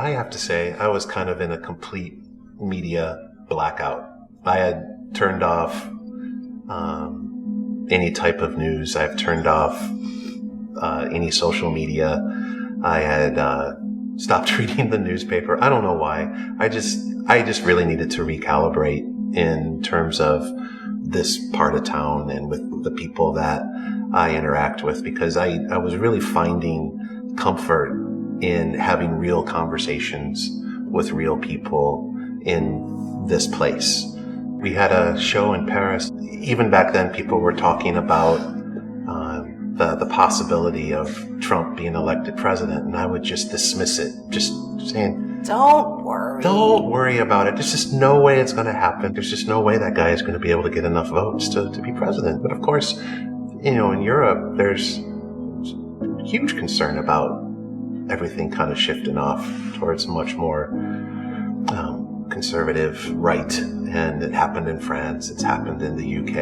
I have to say, I was kind of in a complete media blackout. I had turned off any type of news. I've turned off any social media. I had stopped reading the newspaper. I don't know why. I just really needed to recalibrate in terms of this part of town and with the people that I interact with, because I was really finding comfort in having real conversations with real people in this place. We had a show in Paris. Even back then, people were talking about the possibility of Trump being elected president, and I would just dismiss it, just saying, Don't worry about it. There's just no way it's going to happen. There's just no way that guy is going to be able to get enough votes to be president. But of course, in Europe, there's huge concern about everything kind of shifting off towards much more conservative right. And it happened in France. It's happened in the UK.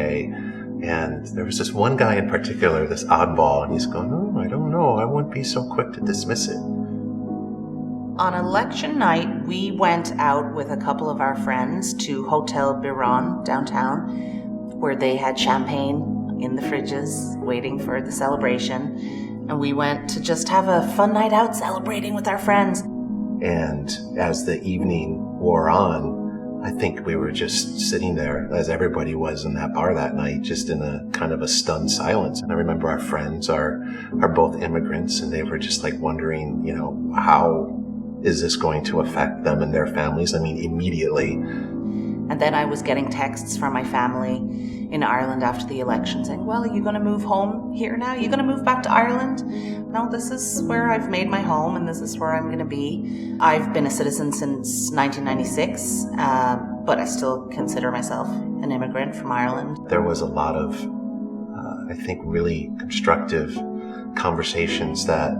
And there was this one guy in particular, this oddball, and he's going, oh, I don't know. I wouldn't be so quick to dismiss it. On election night, we went out with a couple of our friends to Hotel Biron downtown, where they had champagne in the fridges waiting for the celebration. And we went to just have a fun night out celebrating with our friends. And as the evening wore on, I think we were just sitting there, as everybody was in that bar that night, just in a kind of a stunned silence. And I remember our friends are both immigrants, and they were just like wondering, how is this going to affect them and their families? I mean, immediately. And then I was getting texts from my family in Ireland after the election saying, well, are you going to move home here now? Are you going to move back to Ireland? No, this is where I've made my home and this is where I'm going to be. I've been a citizen since 1996, but I still consider myself an immigrant from Ireland. There was a lot of, I think, really constructive conversations that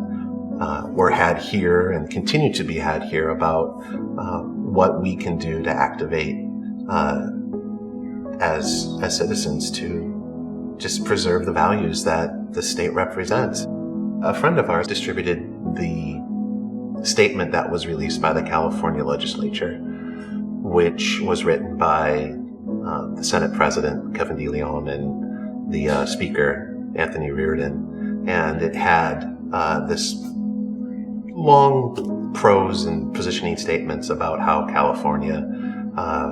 were had here and continue to be had here about what we can do to activate as citizens to just preserve the values that the state represents. A friend of ours distributed the statement that was released by the California legislature, which was written by the Senate President, Kevin DeLeon, and the Speaker, Anthony Reardon. And it had this long prose and positioning statements about how California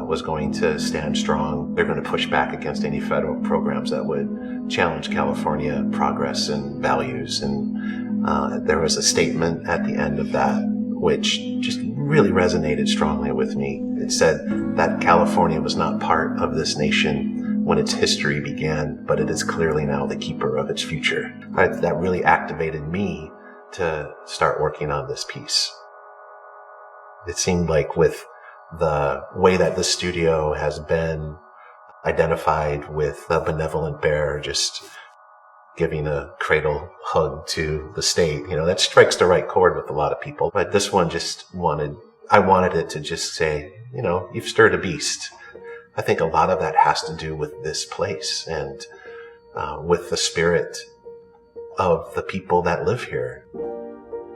was going to stand strong. They're going to push back against any federal programs that would challenge California progress and values. And there was a statement at the end of that which just really resonated strongly with me. It said that California was not part of this nation when its history began, but it is clearly now the keeper of its future. That really activated me to start working on this piece. It seemed like with the way that the studio has been identified with a benevolent bear just giving a cradle hug to the state, that strikes the right chord with a lot of people. But this one I wanted it to just say, you've stirred a beast. I think a lot of that has to do with this place and with the spirit of the people that live here.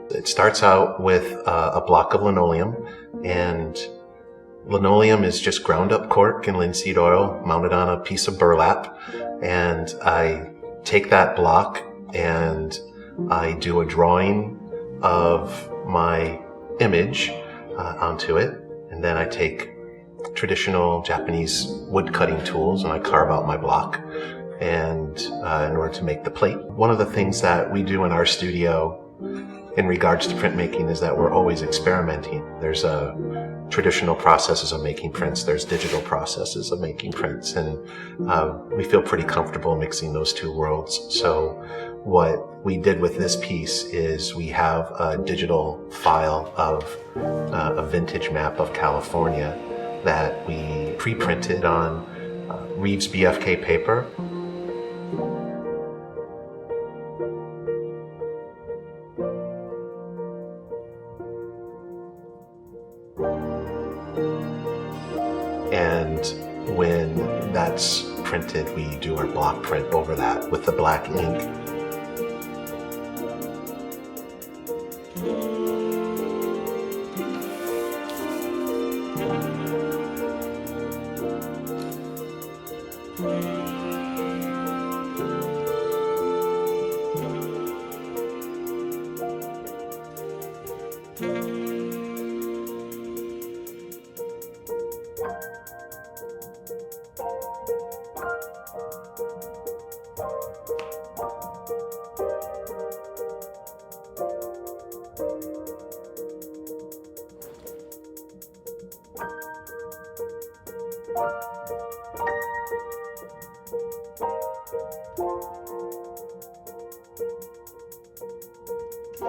It starts out with a block of linoleum, and linoleum is just ground up cork and linseed oil mounted on a piece of burlap. And I take that block and I do a drawing of my image onto it. And then I take traditional Japanese wood cutting tools and I carve out my block and in order to make the plate. One of the things that we do in our studio in regards to printmaking is that we're always experimenting. There's traditional processes of making prints, there's digital processes of making prints, and we feel pretty comfortable mixing those two worlds. So what we did with this piece is we have a digital file of a vintage map of California that we pre-printed on Reeves BFK paper. And when that's printed, we do our block print over that with the black ink. I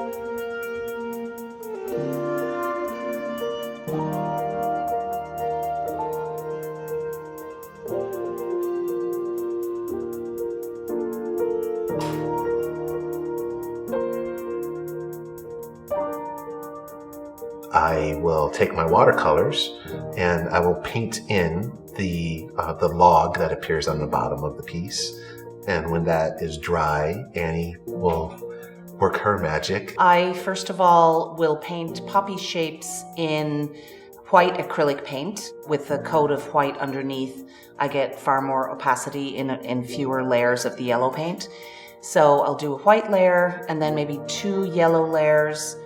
will take my watercolors and I will paint in the log that appears on the bottom of the piece. And when that is dry, Annie will work her magic. I, first of all, will paint poppy shapes in white acrylic paint with a coat of white underneath. I get far more opacity in fewer layers of the yellow paint. So I'll do a white layer and then maybe 2 yellow layers.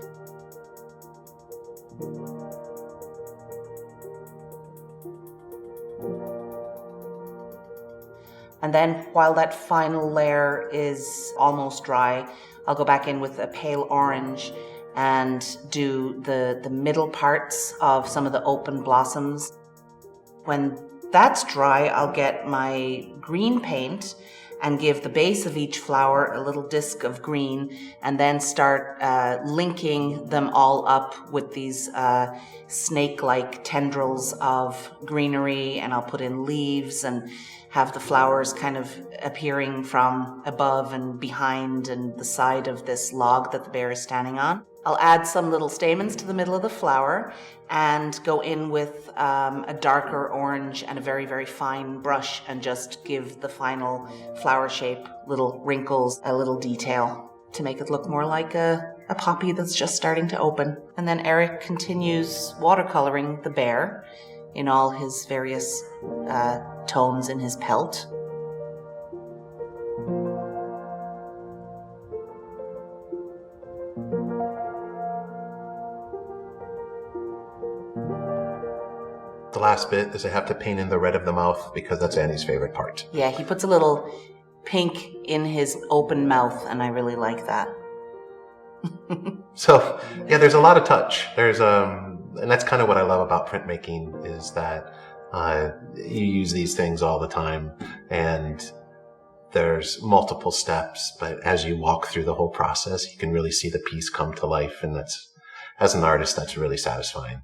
And then while that final layer is almost dry, I'll go back in with a pale orange and do the middle parts of some of the open blossoms. When that's dry, I'll get my green paint and give the base of each flower a little disc of green, and then start linking them all up with these snake-like tendrils of greenery, and I'll put in leaves and have the flowers kind of appearing from above and behind and the side of this log that the bear is standing on. I'll add some little stamens to the middle of the flower and go in with a darker orange and a very, very fine brush and just give the final flower shape little wrinkles, a little detail to make it look more like a poppy that's just starting to open. And then Eric continues watercoloring the bear in all his various tones in his pelt. The last bit is I have to paint in the red of the mouth because that's Annie's favorite part. Yeah, he puts a little pink in his open mouth, and I really like that. So, yeah, there's a lot of touch. And that's kind of what I love about printmaking is that you use these things all the time, and there's multiple steps, but as you walk through the whole process, you can really see the piece come to life, and that's, as an artist, that's really satisfying.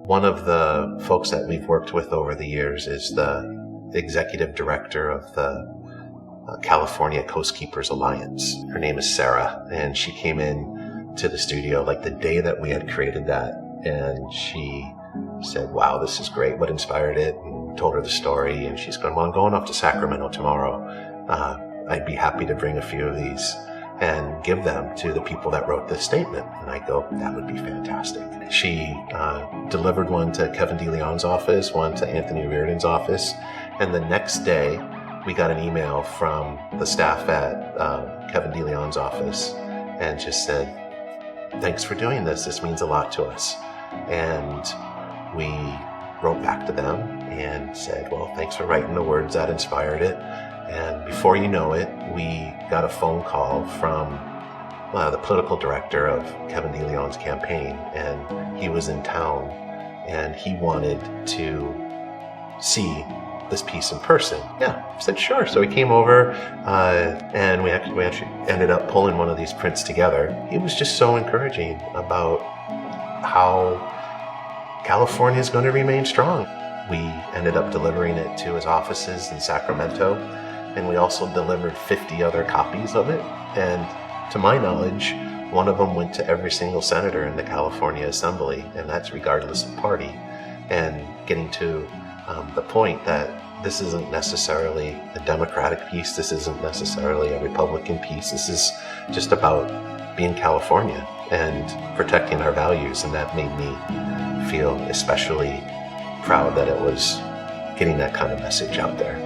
One of the folks that we've worked with over the years is the executive director of the California Coast Keepers Alliance. Her name is Sarah, and she came in to the studio like the day that we had created that, and she said, wow, this is great. What inspired it? And told her the story, and she's going, well, I'm going off to Sacramento tomorrow. I'd be happy to bring a few of these and give them to the people that wrote this statement. And I go, that would be fantastic. She delivered one to Kevin DeLeon's office, one to Anthony Reardon's office, and the next day we got an email from the staff at Kevin DeLeon's office and just said, thanks for doing this. This means a lot to us. And we wrote back to them and said, well, thanks for writing the words that inspired it. And before you know it, we got a phone call from the political director of Kevin DeLeon's campaign, and he was in town, and he wanted to see this piece in person. Yeah, I said sure. So he came over, and we actually ended up pulling one of these prints together. He was just so encouraging about how California is going to remain strong. We ended up delivering it to his offices in Sacramento, and we also delivered 50 other copies of it. And to my knowledge, one of them went to every single senator in the California Assembly, and that's regardless of party. And getting to the point that this isn't necessarily a Democratic piece, this isn't necessarily a Republican piece, this is just about being California and protecting our values, and that made me feel especially proud that it was getting that kind of message out there.